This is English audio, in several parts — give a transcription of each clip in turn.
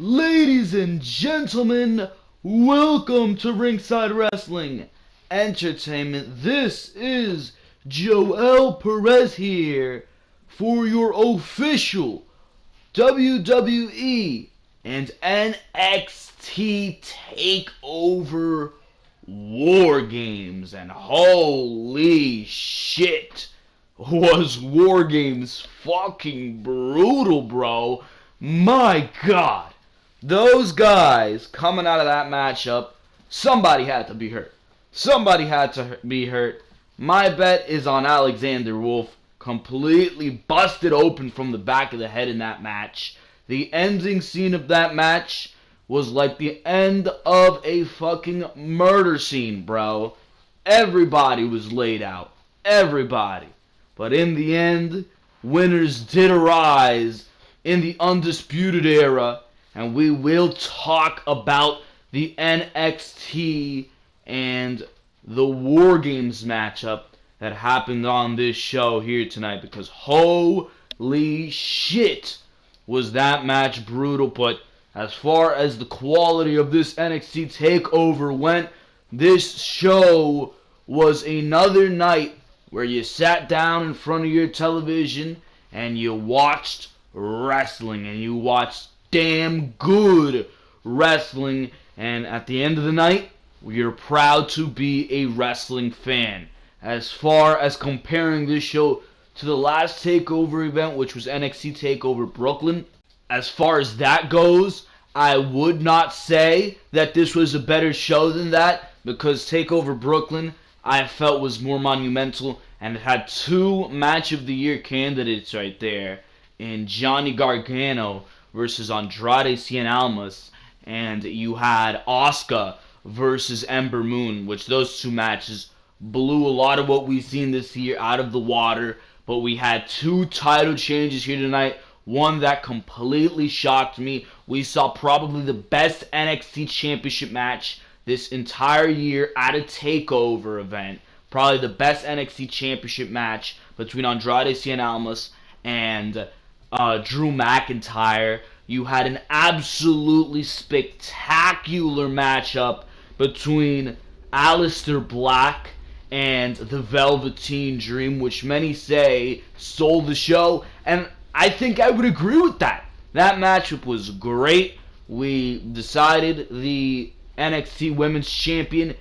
Ladies and gentlemen, welcome to Ringside Wrestling Entertainment. This is Joel Perez here for your official WWE and NXT Takeover War Games. And holy shit, was War Games fucking brutal, bro. My god. Those guys coming out of that matchup, somebody had to be hurt. Somebody had to be hurt. My bet is on Alexander Wolf, completely busted open from the back of the head in that match. The ending scene of that match was like the end of a fucking murder scene, bro. Everybody was laid out. Everybody. But in the end, winners did arise in the Undisputed Era. And we will talk about the NXT and the War Games matchup that happened on this show here tonight. Because holy shit, was that match brutal. But as far as the quality of this NXT TakeOver went, this show was another night where you sat down in front of your television and you watched wrestling. And you watched damn good wrestling, and at the end of the night, you're proud to be a wrestling fan. As far as comparing this show to the last TakeOver event, which was NXT TakeOver Brooklyn, as far as that goes, I would not say that this was a better show than that, because TakeOver Brooklyn, I felt, was more monumental, and it had two Match of the Year candidates right there, in Johnny Gargano versus Andrade Cien Almas, and you had Asuka versus Ember Moon, which those two matches blew a lot of what we've seen this year out of the water. But we had two title changes here tonight, one that completely shocked me. We saw probably the best NXT Championship match this entire year at a TakeOver event. Probably the best NXT Championship match between Andrade Cien Almas and Drew McIntyre. You had an absolutely spectacular matchup between Aleister Black and the Velveteen Dream, which many say stole the show, and I think I would agree with that. That matchup was great. We decided the NXT Women's Champion,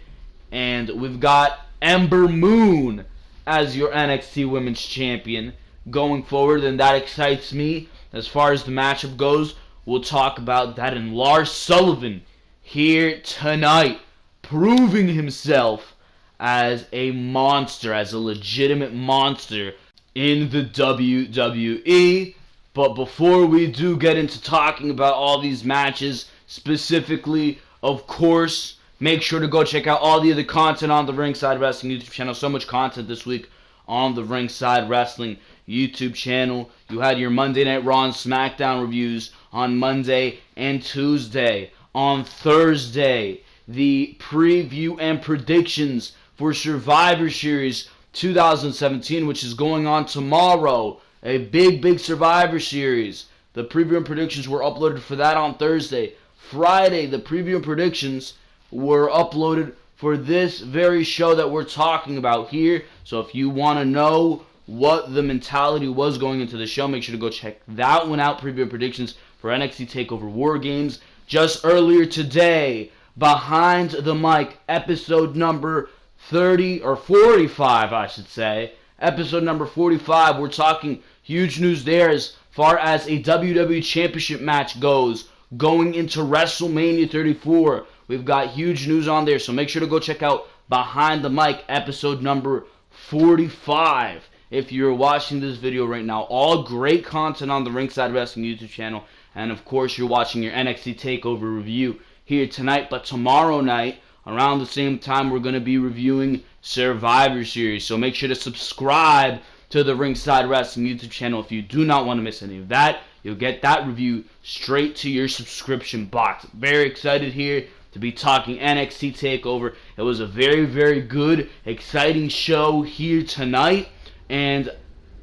and we've got Ember Moon as your NXT Women's Champion going forward, and that excites me. As far as the matchup goes, we'll talk about that. And Lars Sullivan here tonight, proving himself as a monster, as a legitimate monster in the WWE. But before we do get into talking about all these matches specifically, of course, make sure to go check out all the other content on the Ringside Wrestling YouTube channel. So much content this week on the Ringside Wrestling YouTube channel. You had your Monday Night Raw and Smackdown reviews on Monday and Tuesday. On Thursday, the preview and predictions for Survivor Series 2017, which is going on tomorrow. A big Survivor Series. The preview and predictions were uploaded for that on Thursday. Friday, the preview and predictions were uploaded for this very show that we're talking about here. So if you want to know what the mentality was going into the show, make sure to go check that one out. Preview and predictions for NXT TakeOver War Games. Just earlier today, Behind the Mic, episode number 30, or 45, I should say. Episode number 45, we're talking huge news there as far as a WWE Championship match goes. Going into WrestleMania 34, we've got huge news on there, so make sure to go check out Behind the Mic, episode number 45. If you're watching this video right now, all great content on the Ringside Wrestling YouTube channel. And of course, you're watching your NXT TakeOver review here tonight. But tomorrow night, around the same time, we're going to be reviewing Survivor Series. So make sure to subscribe to the Ringside Wrestling YouTube channel if you do not want to miss any of that. You'll get that review straight to your subscription box. Very excited here to be talking NXT TakeOver. It was a very good, exciting show here tonight. And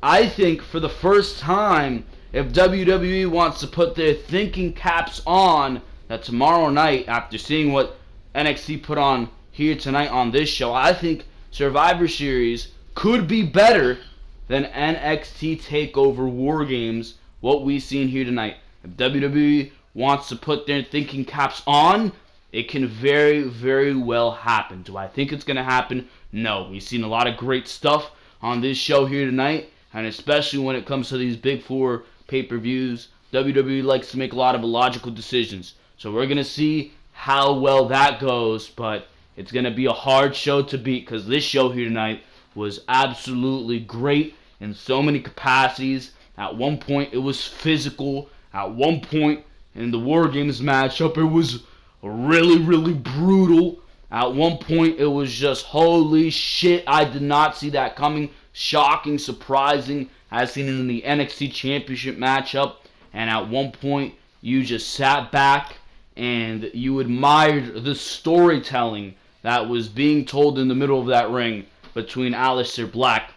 I think for the first time if WWE wants to put their thinking caps on, that tomorrow night, after seeing what NXT put on here tonight on this show, I think Survivor Series could be better than NXT Takeover War Games, what we've seen here tonight. If WWE wants to put their thinking caps on, it can very, very well happen. Do I think it's going to happen? No. We've seen a lot of great stuff on this show here tonight, and especially when it comes to these big four pay-per-views, WWE likes to make a lot of illogical decisions. So we're going to see how well that goes, but it's going to be a hard show to beat because this show here tonight was absolutely great in so many capacities. At one point, it was physical. At one point in the War Games matchup, it was really, really brutal. At one point, it was just, holy shit, I did not see that coming. Shocking, surprising, as seen in the NXT Championship matchup. And at one point, you just sat back and you admired the storytelling that was being told in the middle of that ring between Aleister Black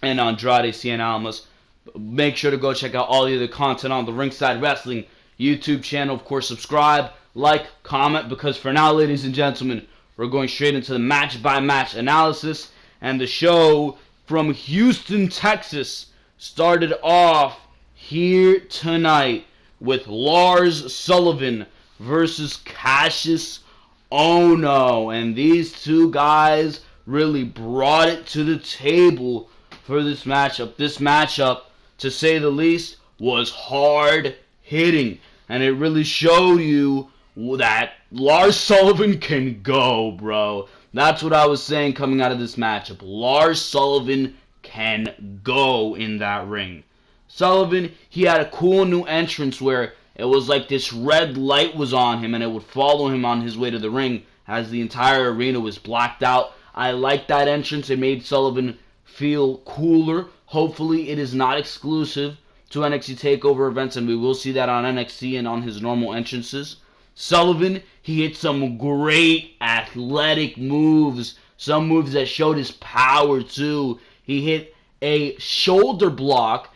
and Andrade Cien Almas. Make sure to go check out all the other content on the Ringside Wrestling YouTube channel. Of course, subscribe, like, comment, because for now, ladies and gentlemen, we're going straight into the match-by-match analysis. And the show from Houston, Texas, started off here tonight with Lars Sullivan versus Cassius Ohno. And these two guys really brought it to the table for this matchup. This matchup, to say the least, was hard-hitting. And it really showed you that Lars Sullivan can go, bro. That's what I was saying coming out of this matchup. Lars Sullivan can go in that ring. Sullivan, he had a cool new entrance where it was like this red light was on him and it would follow him on his way to the ring as the entire arena was blacked out. I liked that entrance. It made Sullivan feel cooler. Hopefully it is not exclusive to NXT TakeOver events, and we will see that on NXT and on his normal entrances. Sullivan, he hit some great athletic moves. Some moves that showed his power too. He hit a shoulder block,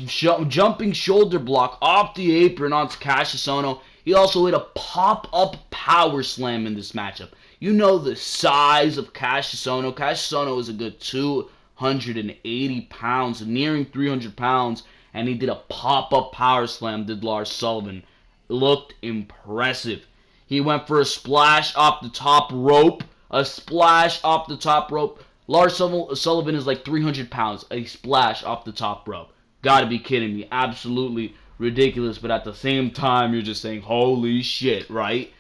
jumping shoulder block off the apron onto Cassius Ohno. He also hit a pop-up power slam in this matchup. You know the size of Cassius Ohno. Cassius Ohno is a good 280 pounds, nearing 300 pounds, and he did a pop-up power slam, did Lars Sullivan. Looked impressive. He went for a splash off the top rope. A splash off the top rope. Lars Sullivan is like 300 pounds. A splash off the top rope. Gotta be kidding me. Absolutely ridiculous. But at the same time, you're just saying, holy shit, right?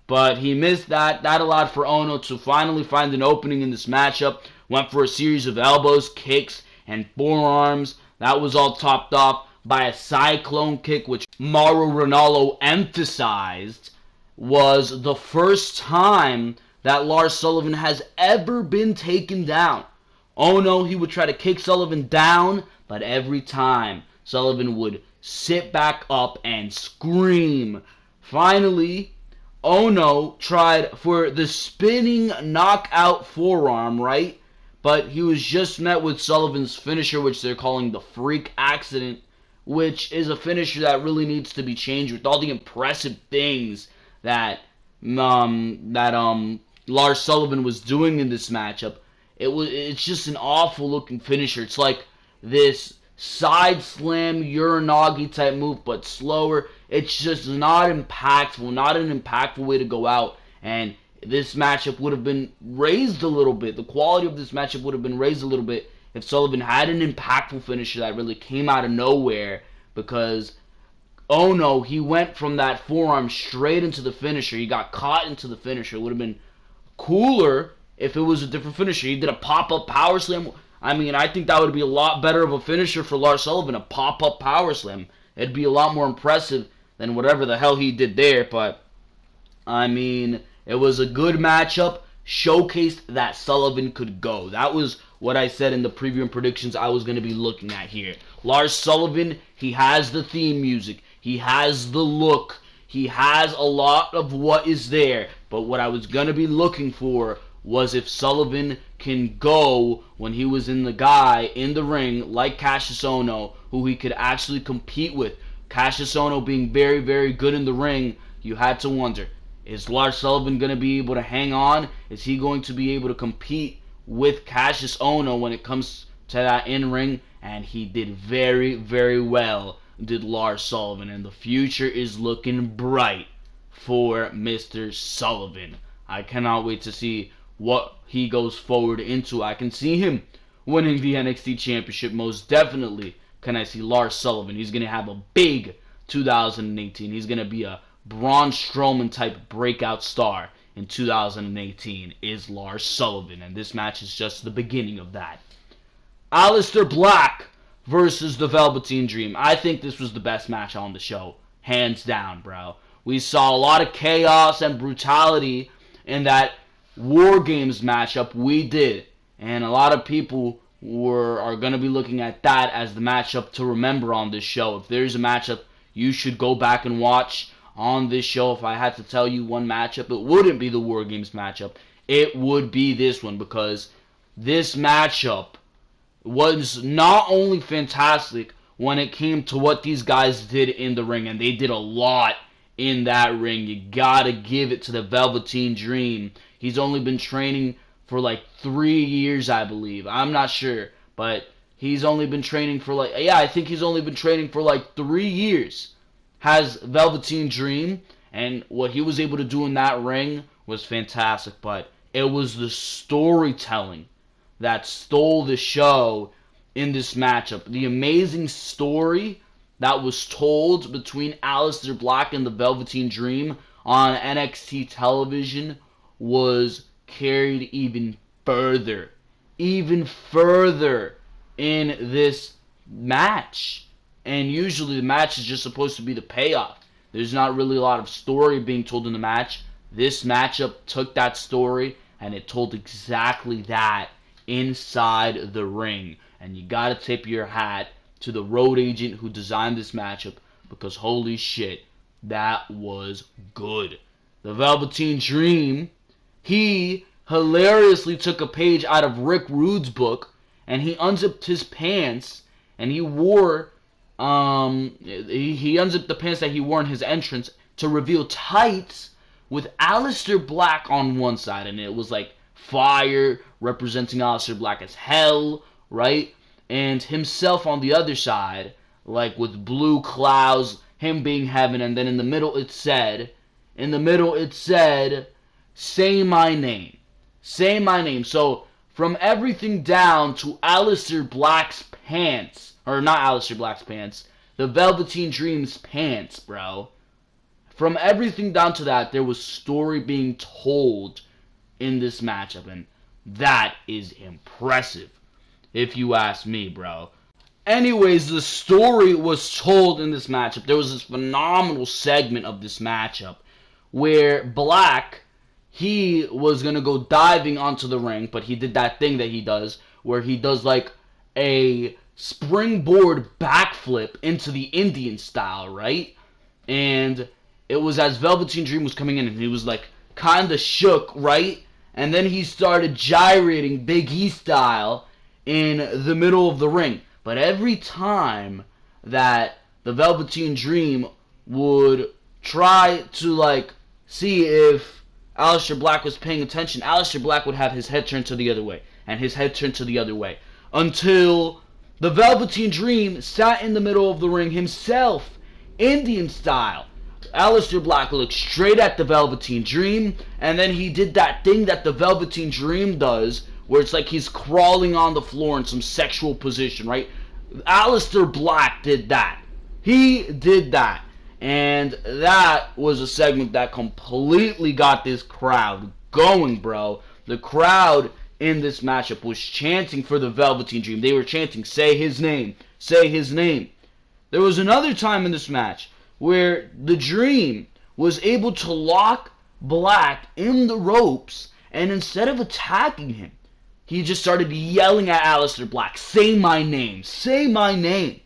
But he missed that. That allowed for Ohno to finally find an opening in this matchup. Went for a series of elbows, kicks, and forearms. That was all topped off by a cyclone kick, which Mauro Ranallo emphasized was the first time that Lars Sullivan has ever been taken down. Ohno, he would try to kick Sullivan down, but every time Sullivan would sit back up and scream. Finally, Ohno tried for the spinning knockout forearm, right? But he was just met with Sullivan's finisher, which they're calling the Freak Accident, which is a finisher that really needs to be changed with all the impressive things that Lars Sullivan was doing in this matchup. It's just an awful looking finisher. It's like this side slam Uranagi type move, but slower. It's just not impactful, not an impactful way to go out. And this matchup would have been raised a little bit. The quality of this matchup would have been raised a little bit if Sullivan had an impactful finisher that really came out of nowhere, because Ohno, he went from that forearm straight into the finisher. He got caught into the finisher. It would have been cooler if it was a different finisher. He did a pop-up power slam. I mean, I think that would be a lot better of a finisher for Lars Sullivan, a pop-up power slam. It'd be a lot more impressive than whatever the hell he did there, but I mean, it was a good matchup, showcased that Sullivan could go. That was what I said in the preview and predictions I was going to be looking at here. Lars Sullivan, he has the theme music. He has the look. He has a lot of what is there. But what I was going to be looking for was if Sullivan can go when he was in the ring like Cassius Ohno, who he could actually compete with. Cassius Ohno being very, very good in the ring, you had to wonder, is Lars Sullivan going to be able to hang on? Is he going to be able to compete with Cassius Ohno when it comes to that in-ring? And he did very, very well, did Lars Sullivan. And the future is looking bright for Mr. Sullivan. I cannot wait to see what he goes forward into. I can see him winning the NXT Championship, most definitely. Can I see Lars Sullivan? He's going to have a big 2018. He's going to be a Braun Strowman type breakout star in 2018 is Lars Sullivan, and this match is just the beginning of that. Aleister Black versus the Velveteen Dream. I think this was the best match on the show, hands down, bro. We saw a lot of chaos and brutality in that War Games matchup. We did, and a lot of people are going to be looking at that as the matchup to remember on this show. If there's a matchup you should go back and watch on this show, if I had to tell you one matchup, it wouldn't be the War Games matchup. It would be this one, because this matchup was not only fantastic when it came to what these guys did in the ring, and they did a lot in that ring. You gotta give it to the Velveteen Dream. He's only been training for like 3 years, I believe. I'm not sure, but he's only been training for I think he's only been training for like 3 years. Has Velveteen Dream, and what he was able to do in that ring was fantastic, but it was the storytelling that stole the show in this matchup. The amazing story that was told between Aleister Black and the Velveteen Dream on NXT television was carried even further in this match. And usually the match is just supposed to be the payoff. There's not really a lot of story being told in the match. This matchup took that story and it told exactly that inside the ring. And you gotta tip your hat to the road agent who designed this matchup, because holy shit, that was good. The Velveteen Dream, he hilariously took a page out of Rick Rude's book, and he unzipped his pants, and he wore he unzipped the pants that he wore in his entrance to reveal tights with Aleister Black on one side, and it was like fire representing Aleister Black as hell, right? And himself on the other side, like with blue clouds, him being heaven, and then in the middle it said, say my name. Say my name. So from everything down to Aleister Black's pants, or not Aleister Black's pants, the Velveteen Dream's pants, bro. From everything down to that, there was story being told in this matchup, and that is impressive, if you ask me, bro. Anyways, the story was told in this matchup. There was this phenomenal segment of this matchup where Black, he was going to go diving onto the ring, but he did that thing that he does where he does like a springboard backflip into the Indian style, right? And it was as Velveteen Dream was coming in, and he was like kind of shook, right? And then he started gyrating Big E style in the middle of the ring. But every time that the Velveteen Dream would try to like see if Aleister Black was paying attention, Aleister Black would have his head turned to the other way, and his head turned to the other way, until the Velveteen Dream sat in the middle of the ring himself, Indian style. Aleister Black looked straight at the Velveteen Dream, and then he did that thing that the Velveteen Dream does, where it's like he's crawling on the floor in some sexual position, right? Aleister Black did that. He did that. And that was a segment that completely got this crowd going, bro. The crowd in this matchup was chanting for the Velveteen Dream. They were chanting, say his name, say his name. There was another time in this match where the Dream was able to lock Black in the ropes, and instead of attacking him, he just started yelling at Aleister Black, say my name, say my name.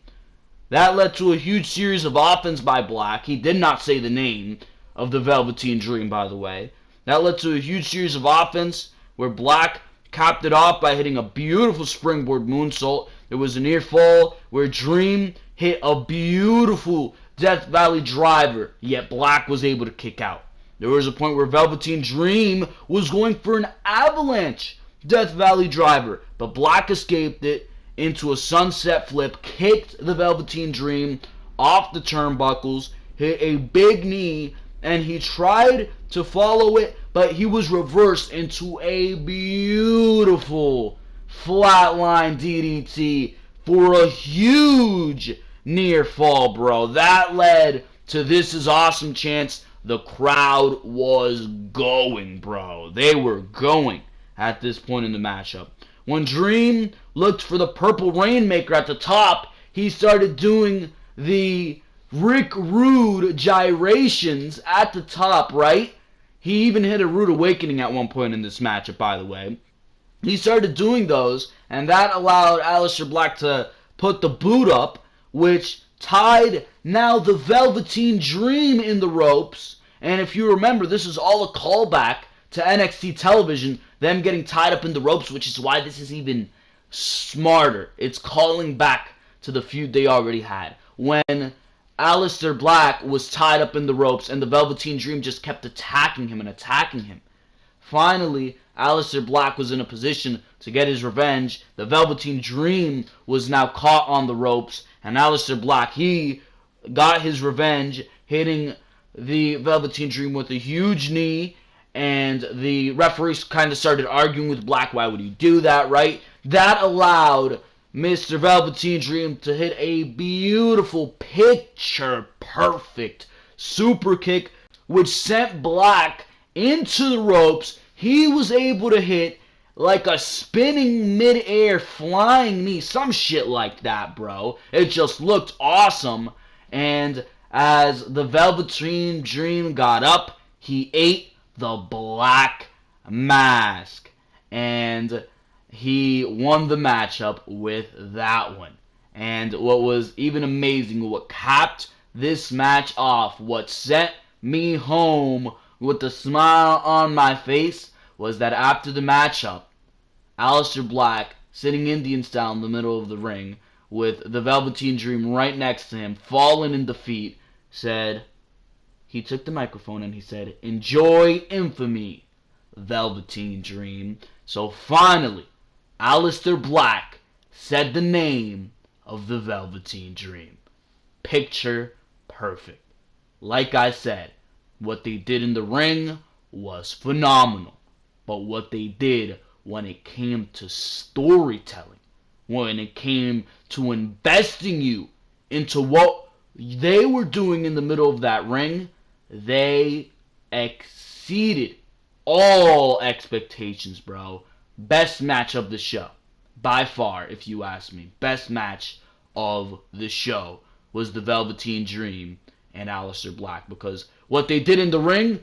That led to a huge series of offense by Black. He did not say the name of the Velveteen Dream, by the way. That led to a huge series of offense where Black capped it off by hitting a beautiful springboard moonsault. There was a near fall where Dream hit a beautiful Death Valley driver, yet Black was able to kick out. There was a point where Velveteen Dream was going for an avalanche Death Valley driver, but Black escaped it into a sunset flip, kicked the Velveteen Dream off the turnbuckles, hit a big knee, and he tried to follow it, but he was reversed into a beautiful flatline DDT for a huge near fall, bro. That led to "This is awesome" chants. The crowd was going, bro. They were going at this point in the matchup. When Dream looked for the purple Rainmaker at the top, he started doing the Rick Rude gyrations at the top, right? He even hit a Rude Awakening at one point in this matchup, by the way. He started doing those, and that allowed Aleister Black to put the boot up, which tied now the Velveteen Dream in the ropes. And if you remember, this is all a callback to NXT television, them getting tied up in the ropes, which is why this is even smarter. It's calling back to the feud they already had. When Aleister Black was tied up in the ropes and the Velveteen Dream just kept attacking him and attacking him. Finally, Aleister Black was in a position to get his revenge. The Velveteen Dream was now caught on the ropes, and Aleister Black, he got his revenge, hitting the Velveteen Dream with a huge knee, and the referees kind of started arguing with Black. Why would he do that, right? That allowed Mr. Velveteen Dream to hit a beautiful, picture-perfect super kick, which sent Black into the ropes. He was able to hit like a spinning mid-air flying knee, some shit like that, bro. It just looked awesome. And as the Velveteen Dream got up, he ate the Black Mask, and he won the matchup with that one. And what was even amazing, what capped this match off, what sent me home with a smile on my face, was that after the matchup, Aleister Black, sitting Indian style in the middle of the ring, with the Velveteen Dream right next to him, fallen in defeat, said, he took the microphone and he said, "Enjoy infamy, Velveteen Dream." So finally, Aleister Black said the name of the Velveteen Dream. Picture perfect. Like I said, what they did in the ring was phenomenal. But what they did when it came to storytelling, when it came to investing you into what they were doing in the middle of that ring, they exceeded all expectations, bro. Best match of the show. By far, if you ask me. Best match of the show was the Velveteen Dream and Aleister Black. Because what they did in the ring,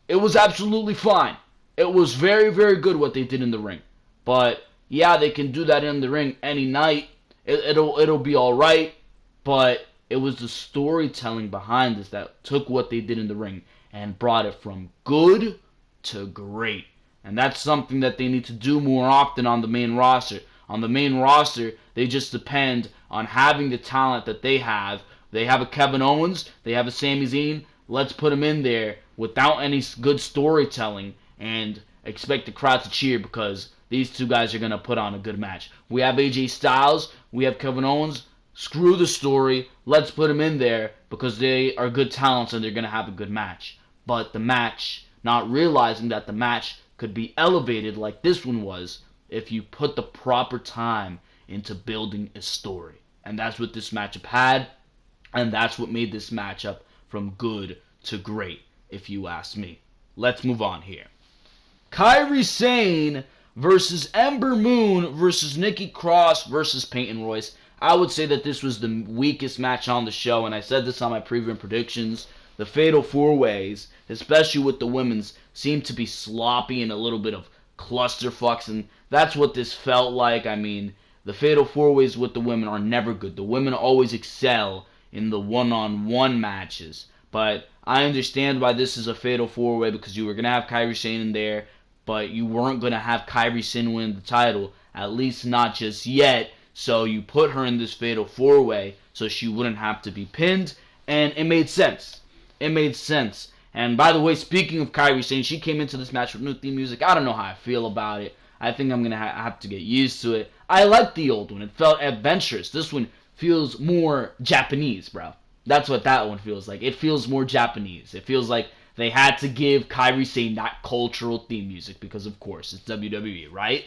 it was absolutely fine. It was very, very good what they did in the ring. But, yeah, they can do that in the ring any night. It'll be alright. But it was the storytelling behind this that took what they did in the ring and brought it from good to great. And that's something that they need to do more often on the main roster. On the main roster, they just depend on having the talent that they have. They have a Kevin Owens, they have a Sami Zayn. Let's put them in there without any good storytelling and expect the crowd to cheer because these two guys are going to put on a good match. We have AJ Styles, we have Kevin Owens. Screw the story. Let's put them in there because they are good talents and they're going to have a good match. But the match, not realizing that the match could be elevated like this one was if you put the proper time into building a story. And that's what this matchup had. And that's what made this matchup from good to great, if you ask me. Let's move on here. Kairi Sane versus Ember Moon versus Nikki Cross versus Peyton Royce. I would say that this was the weakest match on the show, and I said this on my preview predictions. The Fatal 4-Ways, especially with the women's, seemed to be sloppy and a little bit of clusterfucks, and that's what this felt like. I mean, the Fatal 4-Ways with the women are never good. The women always excel in the one-on-one matches, but I understand why this is a Fatal 4-Way because you were going to have Kairi Sane in there. but you weren't going to have Kairi Sane win the title, at least not just yet. So you put her in this fatal 4-way so she wouldn't have to be pinned, and it made sense. It made sense. And by the way, speaking of Kairi Sane, she came into this match with new theme music. I don't know how I feel about it. I think I'm going to have to get used to it. I like the old one. It felt adventurous. This one feels more Japanese, bro. That's what that one feels like. It feels more Japanese. It feels like they had to give Kairi Sane that cultural theme music because, of course, it's WWE, right?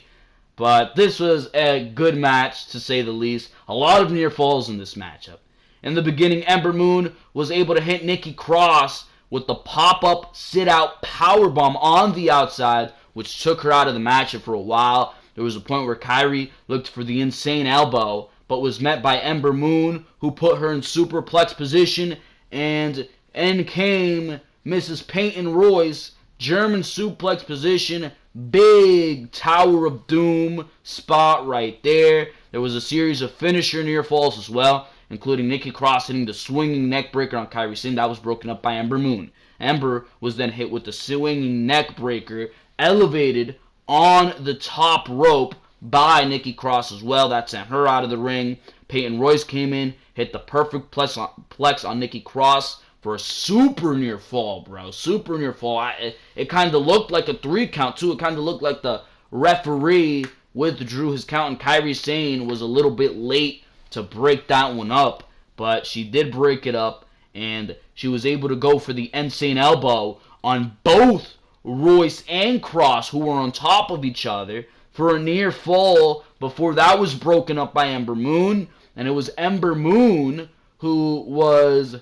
But this was a good match, to say the least. A lot of near falls in this matchup. In the beginning, Ember Moon was able to hit Nikki Cross with the pop-up sit-out powerbomb on the outside, which took her out of the matchup for a while. There was a point where Kairi looked for the insane elbow, but was met by Ember Moon, who put her in superplex position, and in came Mrs. Peyton Royce, German suplex position, big Tower of Doom spot right there. There was a series of finisher near falls as well, including Nikki Cross hitting the swinging neck breaker on Kairi Sane. That was broken up by Ember Moon. Ember was then hit with the swinging neck breaker, elevated on the top rope by Nikki Cross as well. That sent her out of the ring. Peyton Royce came in, hit the perfect plex on Nikki Cross for a super near fall, bro. Super near fall. It kind of looked like a 3 count, too. It kind of looked like the referee withdrew his count, and Kairi Sane was a little bit late to break that one up, but she did break it up, and she was able to go for the insane elbow on both Royce and Cross, who were on top of each other, for a near fall before that was broken up by Ember Moon. And it was Ember Moon who was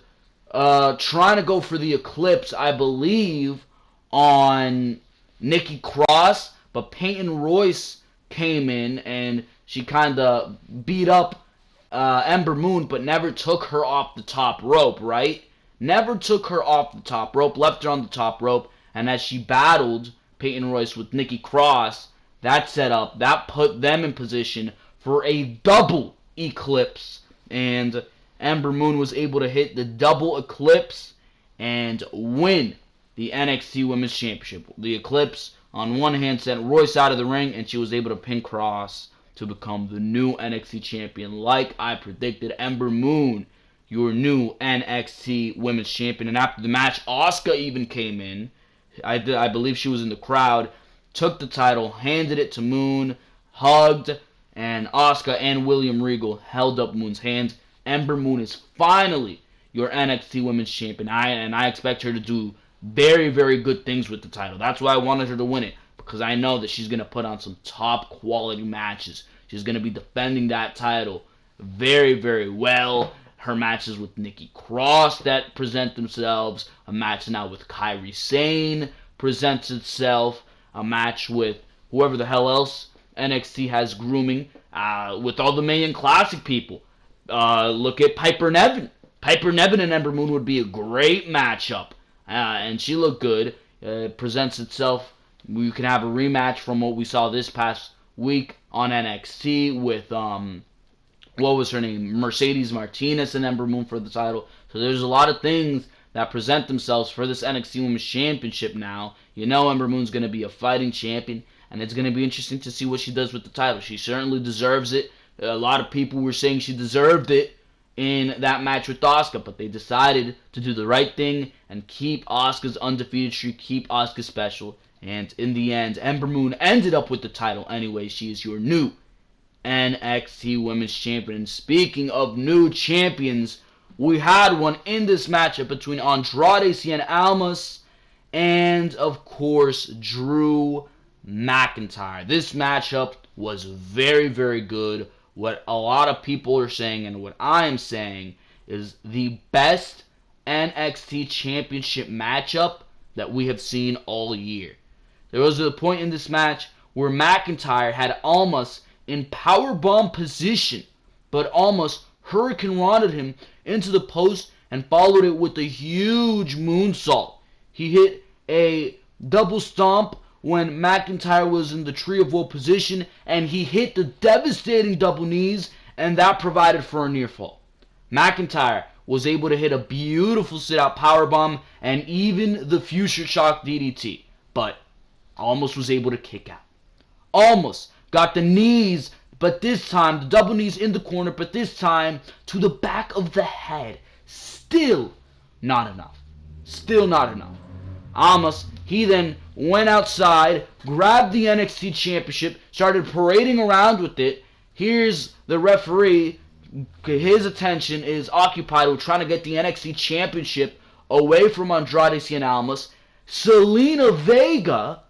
trying to go for the Eclipse, I believe, on Nikki Cross, but Peyton Royce came in and she kind of beat up Ember Moon, but never took her off the top rope, right? Never took her off the top rope, left her on the top rope, and as she battled Peyton Royce with Nikki Cross, that set up, that put them in position for a double Eclipse, and Ember Moon was able to hit the double Eclipse and win the NXT Women's Championship. The Eclipse, on one hand, sent Royce out of the ring, and she was able to pin Cross to become the new NXT Champion. Like I predicted, Ember Moon, your new NXT Women's Champion. And after the match, Asuka even came in. I believe she was in the crowd. Took the title, handed it to Moon, hugged, and Asuka and William Regal held up Moon's hands. Ember Moon is finally your NXT Women's Champion. I expect her to do very, very good things with the title. That's why I wanted her to win it, because I know that she's going to put on some top quality matches. She's going to be defending that title very, very well. Her matches with Nikki Cross that present themselves. A match now with Kairi Sane presents itself. A match with whoever the hell else NXT has grooming. With all the Mae Classic people. Look at Piper Niven. Piper Niven and Ember Moon would be a great matchup. And she looked good. Presents itself. We can have a rematch from what we saw this past week on NXT with, what was her name? Mercedes Martinez and Ember Moon for the title. So there's a lot of things that present themselves for this NXT Women's Championship now. You know Ember Moon's going to be a fighting champion, and it's going to be interesting to see what she does with the title. She certainly deserves it. A lot of people were saying she deserved it in that match with Asuka, but they decided to do the right thing and keep Asuka's undefeated streak, keep Asuka special. And in the end, Ember Moon ended up with the title anyway. She is your new NXT Women's Champion. And speaking of new champions, we had one in this matchup between Andrade Cien Almas and, of course, Drew McIntyre. This matchup was very, very good. What a lot of people are saying and what I am saying is the best NXT Championship matchup that we have seen all year. There was a point in this match where McIntyre had Almas in powerbomb position, but Almas Hurricane Ronda'd him into the post and followed it with a huge moonsault. He hit a double stomp when McIntyre was in the Tree of Woe position, and he hit the devastating double knees, and that provided for a near fall. McIntyre was able to hit a beautiful sit-out powerbomb and even the Future Shock DDT. But almost was able to kick out. Almost got the knees, but this time, the double knees in the corner, but this time to the back of the head. Still not enough. Still not enough. Almost, he then went outside, grabbed the NXT Championship, started parading around with it. Here's the referee. His attention is occupied with trying to get the NXT Championship away from Andrade Cien Almas. Zelina Vega,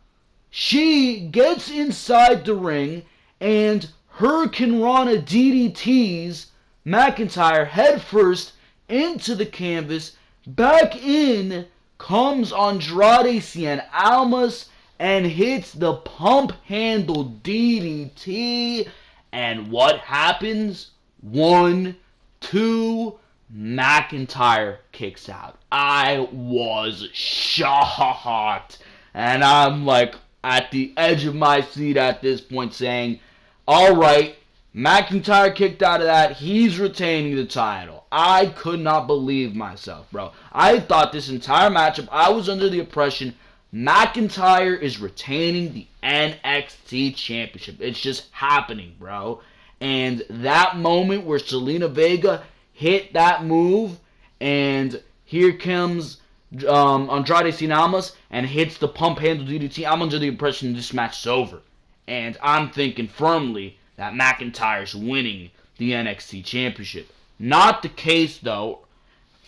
she gets inside the ring and Hurricane Rana DDTs McIntyre headfirst into the canvas. Back in comes Andrade Cien Almas and hits the pump handle DDT. And what happens? 1, 2, McIntyre kicks out. I was shocked. And I'm like at the edge of my seat at this point saying, alright, McIntyre kicked out of that. He's retaining the title. I could not believe myself, bro. I thought this entire matchup, I was under the impression McIntyre is retaining the NXT Championship. It's just happening, bro. And that moment where Zelina Vega hit that move, and here comes Andrade Cien Almas and hits the pump handle DDT, I'm under the impression this match is over. And I'm thinking firmly that McIntyre's winning the NXT Championship. Not the case, though.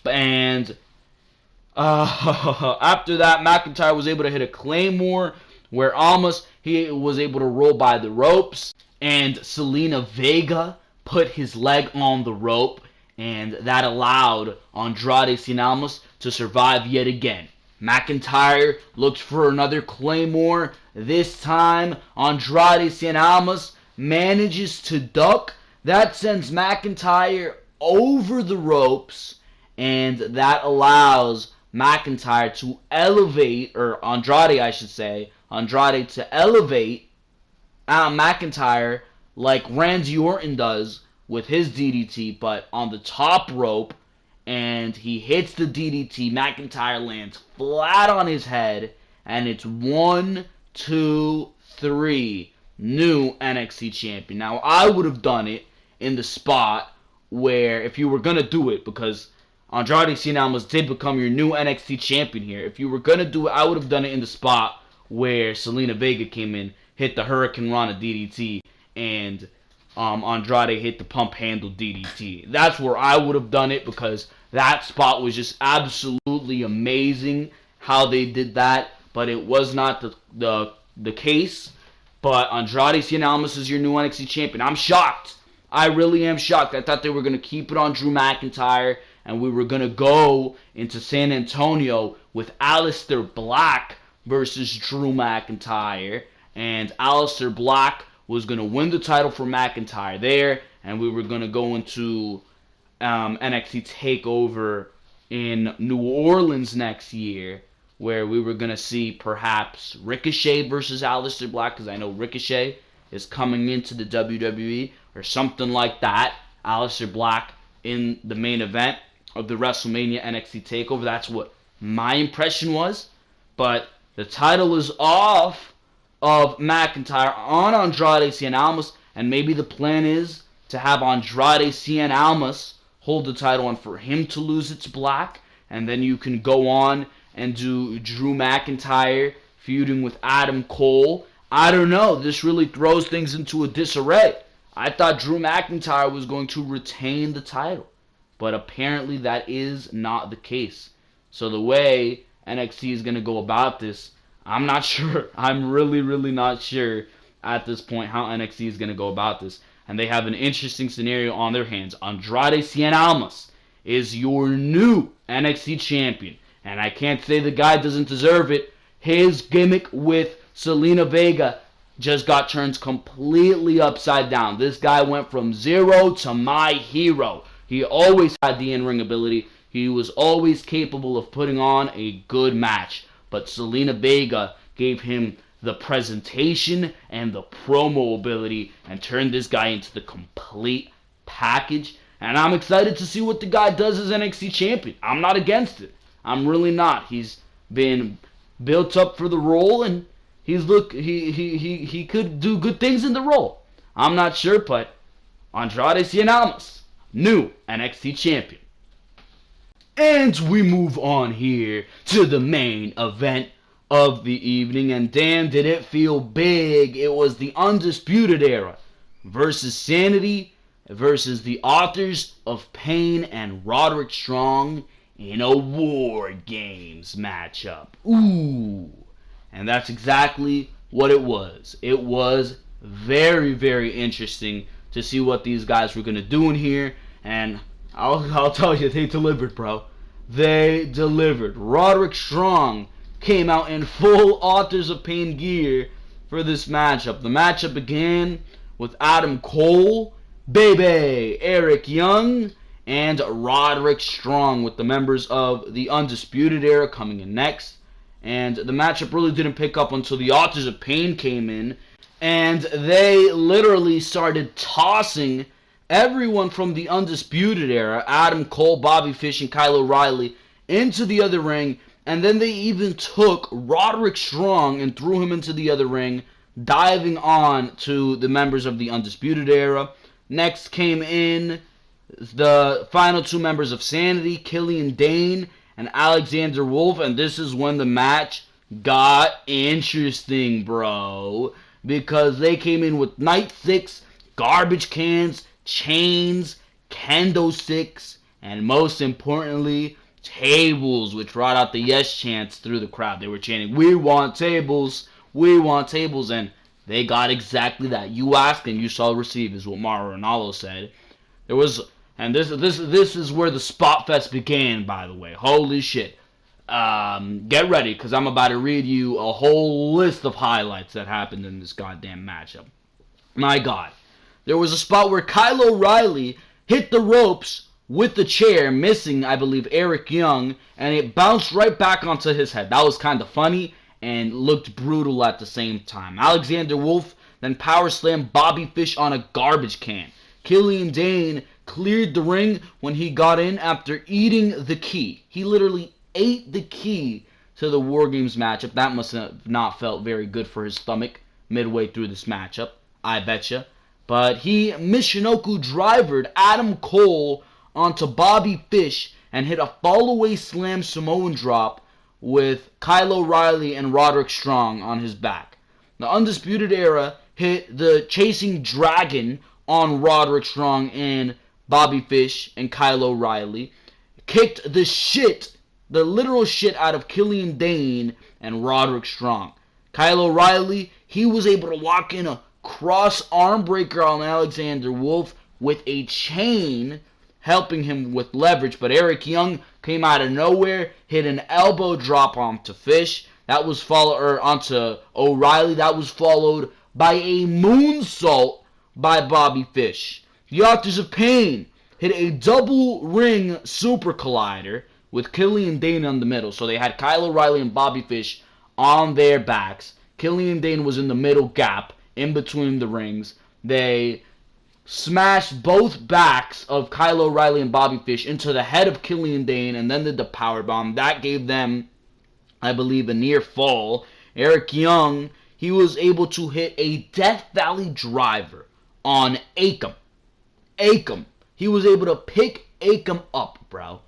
And after that, McIntyre was able to hit a Claymore where Almas, he was able to roll by the ropes. And Zelina Vega put his leg on the rope. And that allowed Andrade Cien Almas to survive yet again. McIntyre looked for another Claymore. This time, Andrade Cien Almas manages to duck. That sends McIntyre over the ropes, and that allows McIntyre to elevate, or Andrade, I should say, Andrade to elevate McIntyre like Randy Orton does with his DDT, but on the top rope, and he hits the DDT. McIntyre lands flat on his head, and it's 1, 2, 3, new NXT champion. Now, I would have done it in the spot where, if you were going to do it, because Andrade Cien Almas did become your new NXT champion here. If you were going to do it, I would have done it in the spot where Zelina Vega came in, hit the Hurricane Rana DDT, and Andrade hit the pump handle DDT. That's where I would have done it, because that spot was just absolutely amazing how they did that. But it was not the case. But Andrade Cien Almas is your new NXT champion. I'm shocked. I really am shocked. I thought they were going to keep it on Drew McIntyre, and we were going to go into San Antonio with Aleister Black versus Drew McIntyre. And Aleister Black was going to win the title for McIntyre there, and we were going to go into NXT Takeover in New Orleans next year, where we were going to see perhaps Ricochet versus Aleister Black, because I know Ricochet is coming into the WWE, or something like that. Aleister Black in the main event of the WrestleMania NXT Takeover. That's what my impression was. But the title is off of McIntyre on Andrade Cien Almas, and maybe the plan is to have Andrade Cien Almas hold the title and for him to lose its Black, and then you can go on and do Drew McIntyre feuding with Adam Cole. I don't know. This really throws things into a disarray. I thought Drew McIntyre was going to retain the title, but apparently that is not the case. So the way NXT is going to go about this, I'm not sure. I'm really, really not sure at this point how NXT is going to go about this. And they have an interesting scenario on their hands. Andrade Cien Almas is your new NXT champion. And I can't say the guy doesn't deserve it. His gimmick with Zelina Vega just got turned completely upside down. This guy went from zero to my hero. He always had the in-ring ability. He was always capable of putting on a good match. But Zelina Vega gave him the presentation and the promo ability and turned this guy into the complete package. And I'm excited to see what the guy does as NXT champion. I'm not against it. I'm really not. He's been built up for the role, and he could do good things in the role. I'm not sure, but Andrade Cien Almas, new NXT champion. And we move on here to the main event of the evening, and damn did it feel big. It was the Undisputed Era versus Sanity versus the Authors of Pain and Roderick Strong in a War Games matchup. Ooh. And that's exactly what it was. It was very, very interesting to see what these guys were going to do in here, and I'll tell you, they delivered, bro. They delivered. Roderick Strong came out in full Authors of Pain gear for this matchup. The matchup began with Adam Cole, Bebe, Eric Young, and Roderick Strong, with the members of the Undisputed Era coming in next. And the matchup really didn't pick up until the Authors of Pain came in, and they literally started tossing everyone from the Undisputed Era, Adam Cole, Bobby Fish, and Kyle O'Reilly, into the other ring. And then they even took Roderick Strong and threw him into the other ring, diving on to the members of the Undisputed Era. Next came in the final two members of Sanity, Killian Dane and Alexander Wolf. And this is when the match got interesting, bro, because they came in with Night 6, garbage cans, chains, kendo sticks, and most importantly, tables, which brought out the yes chants through the crowd. They were chanting, "We want tables, we want tables," and they got exactly that. You asked and you shall receive, is what Mauro Ranallo said. There was, and this is where the spot fest began, by the way. Holy shit. Get ready, because I'm about to read you a whole list of highlights that happened in this goddamn matchup. My God. There was a spot where Kyle O'Reilly hit the ropes with the chair, missing, I believe, Eric Young, and it bounced right back onto his head. That was kind of funny and looked brutal at the same time. Alexander Wolf then power slammed Bobby Fish on a garbage can. Killian Dane cleared the ring when he got in after eating the key. He literally ate the key to the War Games matchup. That must have not felt very good for his stomach midway through this matchup, I betcha. But he Michinoku drivered Adam Cole onto Bobby Fish and hit a fall-away slam Samoan drop with Kyle O'Reilly and Roderick Strong on his back. The Undisputed Era hit the Chasing Dragon on Roderick Strong and Bobby Fish and Kyle O'Reilly, kicked the literal shit out of Killian Dane and Roderick Strong. Kyle O'Reilly, he was able to lock in a cross arm breaker on Alexander Wolf with a chain, helping him with leverage, but Eric Young came out of nowhere, hit an elbow drop onto Fish. That was onto O'Reilly. That was followed by a moonsault by Bobby Fish. The Authors of Pain hit a double ring super collider with Killian Dane in the middle. So they had Kyle O'Reilly and Bobby Fish on their backs. Killian Dane was in the middle gap in between the rings. They smashed both backs of Kyle O'Reilly and Bobby Fish into the head of Killian Dane and then did the powerbomb. That gave them, I believe, a near fall. Eric Young, he was able to hit a Death Valley driver on Akam. He was able to pick Akam up, bro.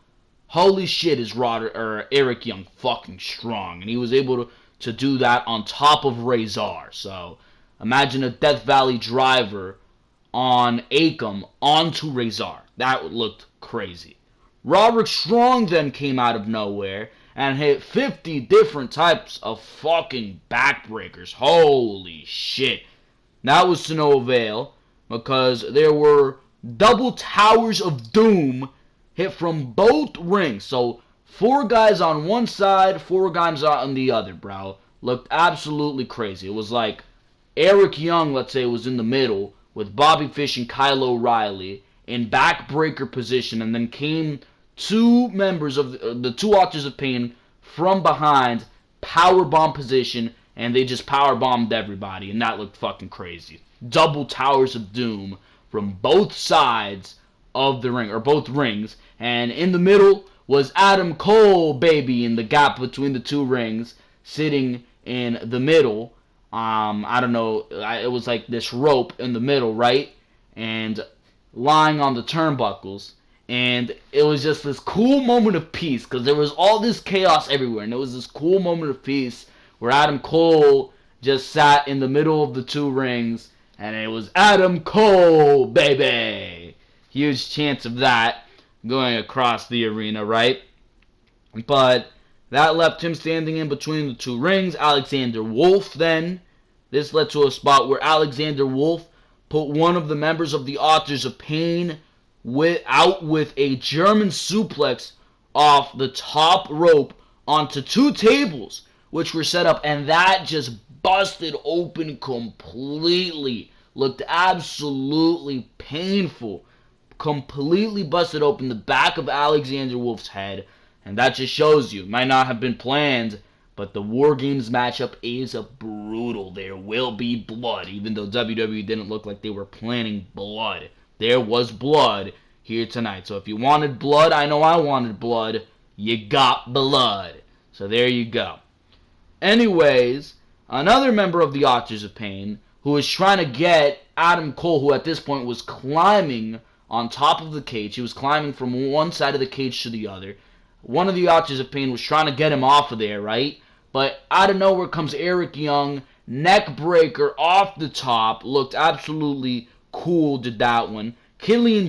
Holy shit, is Eric Young fucking strong. And he was able to do that on top of Razor. So imagine a Death Valley driver on Akam onto Razor. That looked crazy. Roderick Strong then came out of nowhere and hit 50 different types of fucking backbreakers. Holy shit. That was to no avail because there were double towers of doom hit from both rings. So 4 guys on one side, 4 guys on the other, bro. Looked absolutely crazy. It was like Eric Young, let's say, was in the middle with Bobby Fish and Kyle O'Reilly in backbreaker position, and then came 2 members of the 2 Authors of Pain from behind, powerbomb position, and they just powerbombed everybody, and that looked fucking crazy. Double towers of doom from both sides of the ring, or both rings, and in the middle was Adam Cole, baby, in the gap between the 2 rings, sitting in the middle I don't know, it was like this rope in the middle, right? And lying on the turnbuckles. And it was just this cool moment of peace because there was all this chaos everywhere. And it was this cool moment of peace where Adam Cole just sat in the middle of the two rings. And it was Adam Cole, baby! Huge chance of that going across the arena, right? But that left him standing in between the two rings. Alexander Wolf then. This led to a spot where Alexander Wolf put one of the members of the Authors of Pain out with a German suplex off the top rope onto two tables, which were set up, and that just busted open completely. Looked absolutely painful. Completely busted open the back of Alexander Wolf's head, and that just shows you, it might not have been planned, but the War Games matchup is brutal. There will be blood, even though WWE didn't look like they were planning blood. There was blood here tonight. So if you wanted blood, I know I wanted blood, you got blood. So there you go. Anyways, another member of the Authors of Pain, who was trying to get Adam Cole, who at this point was climbing on top of the cage. He was climbing from one side of the cage to the other. One of the Authors of Pain was trying to get him off of there, right? But out of nowhere comes Eric Young, neck breaker off the top. Looked absolutely cool, did that one. Killian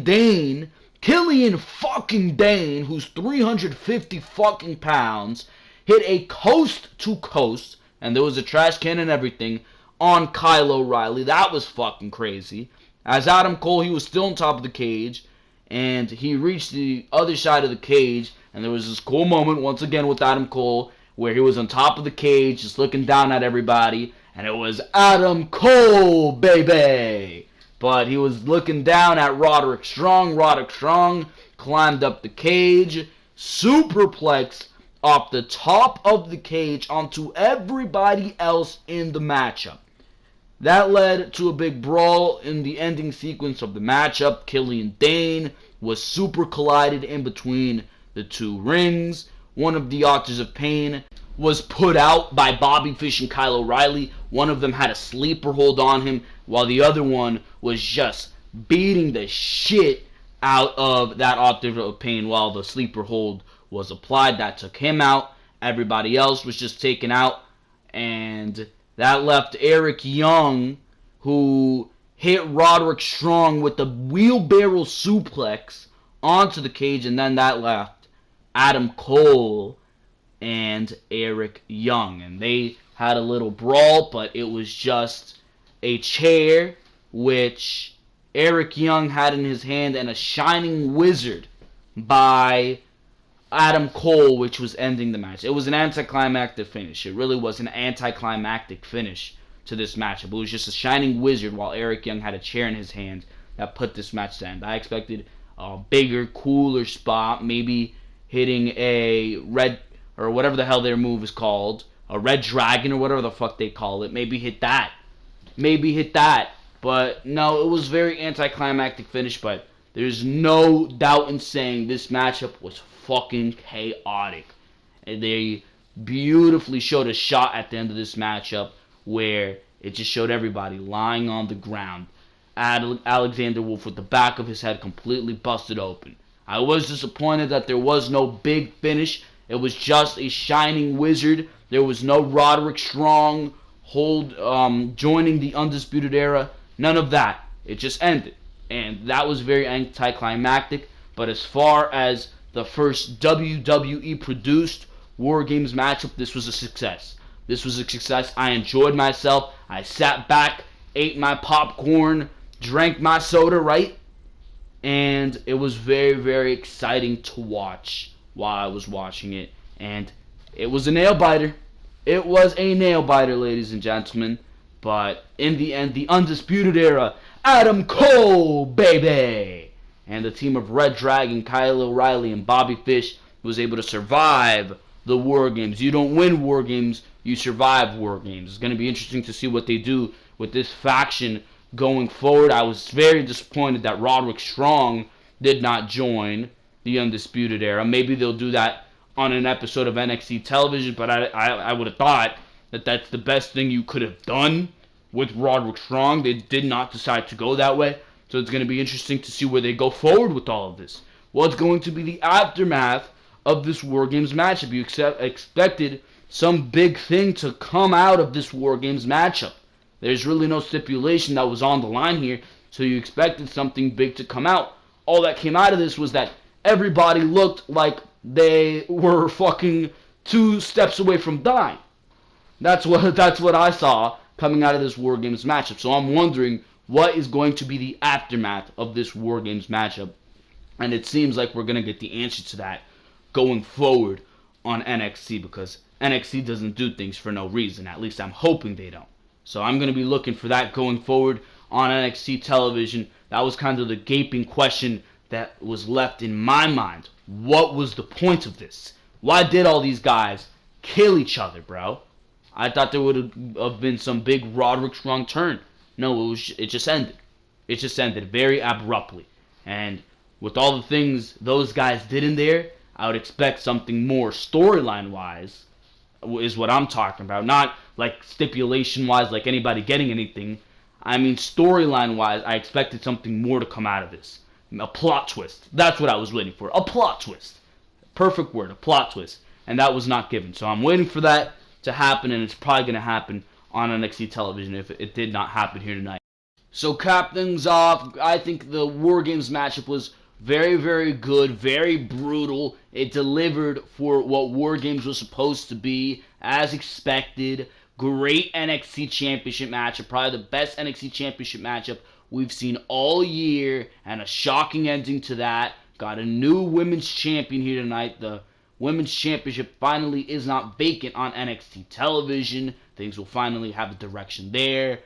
fucking Dane, who's 350 fucking pounds, hit a coast to coast, and there was a trash can and everything, on Kyle O'Reilly. That was fucking crazy. As Adam Cole, he was still on top of the cage, and he reached the other side of the cage, and there was this cool moment once again with Adam Cole where he was on top of the cage just looking down at everybody, and it was Adam Cole, baby! But he was looking down at Roderick Strong. Roderick Strong climbed up the cage, superplex off the top of the cage onto everybody else in the matchup. That led to a big brawl in the ending sequence of the matchup. Killian Dane was super collided in between the two rings. One of the Authors of Pain was put out by Bobby Fish and Kyle O'Reilly. One of them had a sleeper hold on him, while the other one was just beating the shit out of that Author of Pain while the sleeper hold was applied. That took him out. Everybody else was just taken out. And that left Eric Young, who hit Roderick Strong with the wheelbarrow suplex onto the cage, and then that left Adam Cole and Eric Young. And they had a little brawl, but it was just a chair, which Eric Young had in his hand, and a Shining Wizard by Adam Cole, which was ending the match. It was an anticlimactic finish. It really was an anticlimactic finish to this matchup. It was just a Shining Wizard while Eric Young had a chair in his hand that put this match to end. I expected a bigger, cooler spot, maybe hitting a red, or whatever the hell their move is called, a red dragon or whatever the fuck they call it. Maybe hit that. But no, it was very anticlimactic finish, but there's no doubt in saying this matchup was fucking chaotic. And they beautifully showed a shot at the end of this matchup where it just showed everybody lying on the ground. Alexander Wolf with the back of his head completely busted open. I was disappointed that there was no big finish. It was just a Shining Wizard. There was no Roderick Strong joining the Undisputed Era. None of that. It just ended. And that was very anticlimactic. But as far as the first WWE produced War Games matchup, this was a success. I enjoyed myself. I sat back, ate my popcorn, drank my soda, right? And it was very, very exciting to watch while I was watching it. And it was a nail biter. It was a nail biter, ladies and gentlemen. But in the end, the Undisputed Era, Adam Cole, baby! And the team of Red Dragon, Kyle O'Reilly, and Bobby Fish was able to survive the War Games. You don't win War Games, you survive War Games. It's going to be interesting to see what they do with this faction going forward. I was very disappointed that Roderick Strong did not join the Undisputed Era. Maybe they'll do that on an episode of NXT television, but I would have thought that that's the best thing you could have done with Roderick Strong. They did not decide to go that way. So it's going to be interesting to see where they go forward with all of this. What's going to be the aftermath of this War Games matchup? You expected some big thing to come out of this War Games matchup. There's really no stipulation that was on the line here, so you expected something big to come out. All that came out of this was that everybody looked like they were fucking 2 steps away from dying. That's what I saw coming out of this War Games matchup. So I'm wondering what is going to be the aftermath of this War Games matchup. And it seems like we're going to get the answer to that going forward on NXT, because NXT doesn't do things for no reason. At least I'm hoping they don't. So I'm going to be looking for that going forward on NXT television. That was kind of the gaping question that was left in my mind. What was the point of this? Why did all these guys kill each other, bro? I thought there would have been some big Roderick Strong turn. No, it just ended. It just ended very abruptly. And with all the things those guys did in there, I would expect something more storyline-wise, is what I'm talking about. Not like stipulation-wise, like anybody getting anything. I mean storyline-wise, I expected something more to come out of this. A plot twist. That's what I was waiting for. A plot twist. Perfect word, a plot twist. And that was not given. So I'm waiting for that to happen, and it's probably going to happen on NXT television if it did not happen here tonight. So cap things off, I think the War Games matchup was very, very good, very brutal. It delivered for what War Games was supposed to be, as expected. Great NXT Championship matchup, probably the best NXT Championship matchup we've seen all year, and a shocking ending to that. Got a new women's champion here tonight. The Women's Championship finally is not vacant on NXT television. Things will finally have a direction there.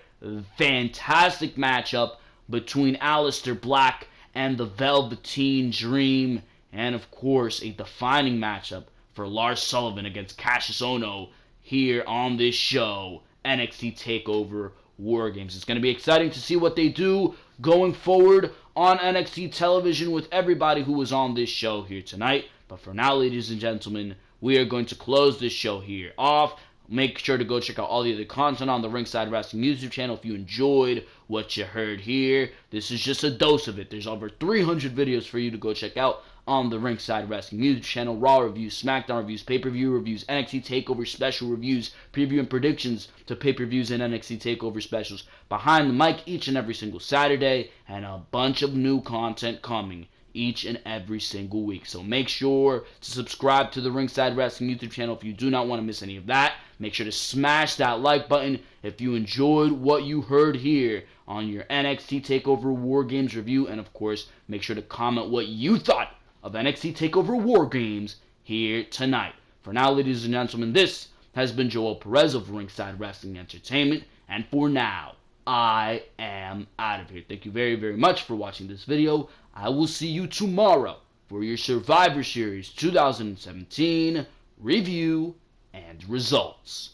Fantastic matchup between Aleister Black and the Velveteen Dream. And of course, a defining matchup for Lars Sullivan against Cassius Ohno here on this show, NXT Takeover War Games. It's going to be exciting to see what they do going forward on NXT television with everybody who was on this show here tonight. But for now, ladies and gentlemen, we are going to close this show here off. Make sure to go check out all the other content on the Ringside Wrestling YouTube channel if you enjoyed what you heard here. This is just a dose of it. There's over 300 videos for you to go check out on the Ringside Wrestling YouTube channel. Raw reviews, Smackdown reviews, pay-per-view reviews, NXT TakeOver special reviews, preview and predictions to pay-per-views and NXT TakeOver specials. Behind the mic each and every single Saturday, and a bunch of new content coming each and every single week. So make sure to subscribe to the Ringside Wrestling YouTube channel if you do not want to miss any of that. Make sure to smash that like button if you enjoyed what you heard here on your NXT TakeOver War Games review. And of course, make sure to comment what you thought of NXT TakeOver War Games here tonight. For now, ladies and gentlemen, this has been Joel Perez of Ringside Wrestling Entertainment. And for now, I am out of here. Thank you very, very much for watching this video. I will see you tomorrow for your Survivor Series 2017 review and results.